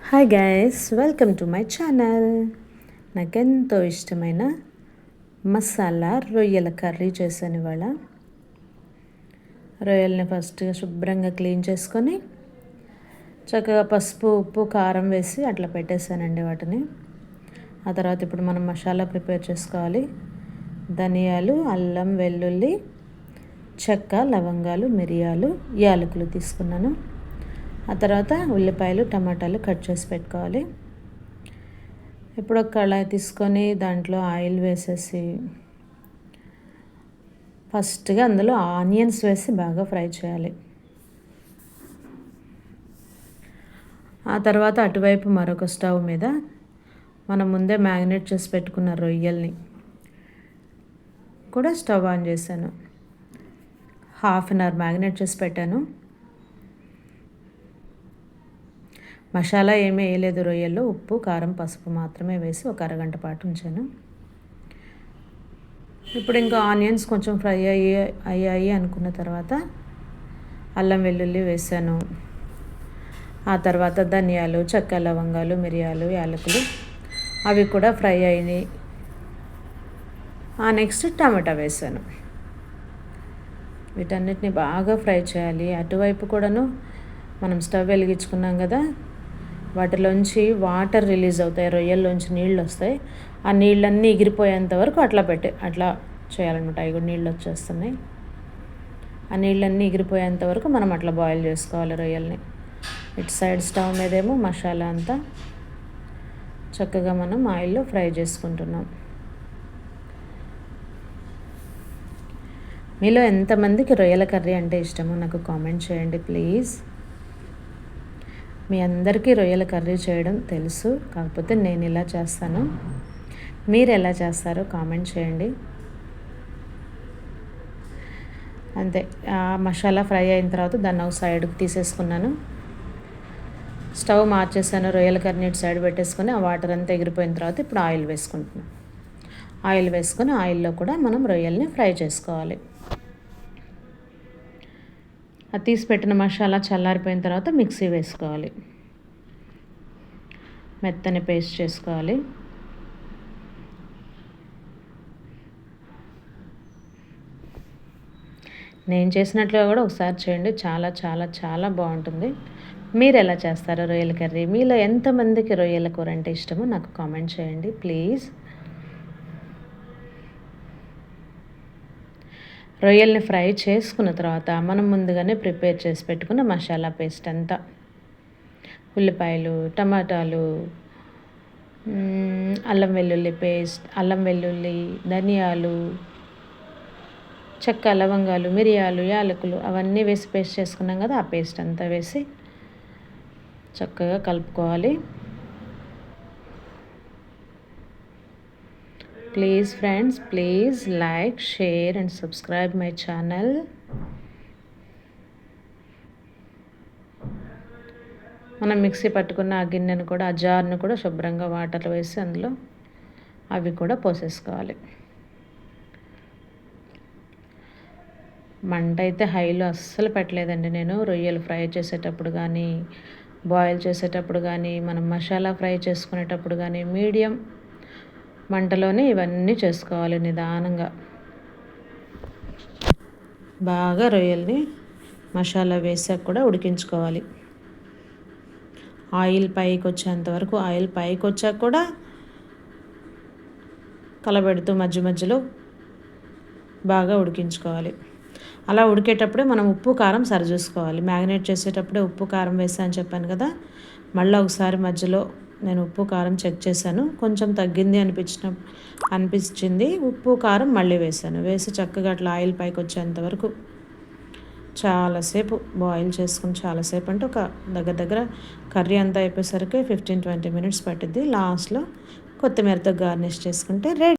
Hi guys, welcome to my channel. నాకెంతో ఇష్టమైన మసాలా రొయ్యల కర్రీ చేశాను ఇవాళ. రొయ్యల్ని ఫస్ట్ శుభ్రంగా క్లీన్ చేసుకొని చక్కగా పసుపు, ఉప్పు, కారం వేసి అట్లా పెట్టేశానండి వాటిని. ఆ తర్వాత ఇప్పుడు మనం మసాలా ప్రిపేర్ చేసుకోవాలి. ధనియాలు, అల్లం, వెల్లుల్లి, చెక్క, లవంగాలు, మిరియాలు, యాలకులు తీసుకున్నాను. ఆ తర్వాత ఉల్లిపాయలు, టమాటాలు కట్ చేసి పెట్టుకోవాలి. ఇప్పుడు ఒక కళాయి తీసుకొని దాంట్లో ఆయిల్ వేసేసి ఫస్ట్గా అందులో ఆనియన్స్ వేసి బాగా ఫ్రై చేయాలి. ఆ తర్వాత అటువైపు మరొక స్టవ్ మీద మనం ముందే మ్యారినేట్ చేసి పెట్టుకున్న రొయ్యల్ని కూడా స్టవ్ ఆన్ చేశాను. 1/2 అవర్ మ్యారినేట్ చేసి పెట్టాను. మసాలా ఏమీ వేయలేదు. రొయ్యల్లో ఉప్పు, కారం, పసుపు మాత్రమే వేసి ఒక అరగంట పాటు ఉంచాను. ఇప్పుడు ఇంకా ఆనియన్స్ కొంచెం ఫ్రై అయ్యాయి అనుకున్న తర్వాత అల్లం, వెల్లుల్లి వేసాను. ఆ తర్వాత ధనియాలు, చెక్క, లవంగాలు, మిరియాలు, యాలకులు అవి కూడా ఫ్రై అయినాయి. నెక్స్ట్ టమాటా వేసాను. వీటన్నిటిని బాగా ఫ్రై చేయాలి. అటువైపు కూడాను మనం స్టవ్ వెలిగించుకున్నాం కదా, వాటిలోంచి వాటర్ రిలీజ్ అవుతాయి, రొయ్యల్లోంచి నీళ్ళు వస్తాయి. ఆ నీళ్ళన్నీ ఎగిరిపోయేంత వరకు అట్లా చేయాలన్నమాట. అవి కూడా నీళ్ళు వచ్చేస్తున్నాయి. ఆ నీళ్ళన్నీ ఎగిరిపోయేంత వరకు మనం అట్లా బాయిల్ చేసుకోవాలి రొయ్యల్ని. ఇటు సైడ్ స్టవ్ మీదేమో మసాలా అంతా చక్కగా మనం ఆయిల్లో ఫ్రై చేసుకుంటున్నాం. మీలో ఎంతమందికి రొయ్యల కర్రీ అంటే ఇష్టమో నాకు కామెంట్ చేయండి ప్లీజ్. మీ అందరికీ రొయ్యల కర్రీ చేయడం తెలుసు, కాకపోతే నేను ఇలా చేస్తాను. మీరు ఎలా చేస్తారో కామెంట్ చేయండి. అంతే. మసాలా ఫ్రై అయిన తర్వాత దాన్ని ఒక సైడ్కి తీసేసుకున్నాను. స్టవ్ మార్చేసాను. రొయ్యల కర్రీ ఇటు సైడ్ పెట్టేసుకొని ఆ వాటర్ అంతా ఎగిరిపోయిన తర్వాత ఇప్పుడు ఆయిల్ వేసుకుంటున్నాను. ఆయిల్ వేసుకొని ఆయిల్లో కూడా మనం రొయ్యల్ని ఫ్రై చేసుకోవాలి. అది తీసి పెట్టిన మసాలా చల్లారిపోయిన తర్వాత మిక్సీ వేసుకోవాలి. మెత్తని పేస్ట్ చేసుకోవాలి. నేను చేసినట్లుగా కూడా ఒకసారి చేయండి. చాలా చాలా చాలా బాగుంటుంది. మీరు ఎలా చేస్తారో రొయ్యల కర్రీ, మీలో ఎంతమందికి రొయ్యల కూర అంటే ఇష్టమో నాకు కామెంట్ చేయండి ప్లీజ్. రొయ్యల్ని ఫ్రై చేసుకున్న తర్వాత మనం ముందుగానే ప్రిపేర్ చేసి పెట్టుకున్న మసాలా పేస్ట్ అంతా, ఉల్లిపాయలు, టమాటాలు, అల్లం వెల్లుల్లి పేస్ట్, అల్లం వెల్లుల్లి, ధనియాలు, చెక్క, లవంగాలు, మిరియాలు, యాలకులు అవన్నీ వేసి పేస్ట్ చేసుకున్నాం కదా, ఆ పేస్ట్ అంతా వేసి చక్కగా కలుపుకోవాలి. Please friends, please like, share and subscribe my channel. మనం మిక్సీ పట్టుకున్న ఆ గిన్నెను కూడా, ఆ జార్ను కూడా శుభ్రంగా వాటర్లో వేసి అందులో అవి కూడా పోసేసుకోవాలి. మంట అయితే హైలో అస్సలు పెట్టలేదండి నేను. రొయ్యలు ఫ్రై చేసేటప్పుడు కానీ, బాయిల్ చేసేటప్పుడు కానీ, మనం మసాలా ఫ్రై చేసుకునేటప్పుడు కానీ మీడియం మంటలోనే ఇవన్నీ చేసుకోవాలి నిదానంగా. బాగా రొయ్యల్ని మసాలా వేసాక కూడా ఉడికించుకోవాలి. ఆయిల్ పైకి వచ్చేంత వరకు, ఆయిల్ పైకి వచ్చాక కూడా కలబెడుతూ మధ్య మధ్యలో బాగా ఉడికించుకోవాలి. అలా ఉడికేటప్పుడే మనం ఉప్పు, కారం సరిచూసుకోవాలి. మ్యారినేట్ చేసేటప్పుడే ఉప్పు, కారం వేసాను చెప్పాను కదా, మళ్ళీ ఒకసారి మధ్యలో నేను ఉప్పు, కారం చెక్ చేశాను. కొంచెం తగ్గింది అనిపించింది. ఉప్పు, కారం మళ్ళీ వేసాను. వేసి చక్కగా అట్లా ఆయిల్ పైకి వచ్చేంత వరకు చాలాసేపు బాయిల్ చేసుకుని, చాలాసేపు అంటే ఒక దగ్గర కర్రీ అంతా అయిపోయేసరికి 15-20 మినిట్స్ పట్టిద్ది. లాస్ట్లో కొత్తిమీరతో గార్నిష్ చేసుకుంటే రెడీ.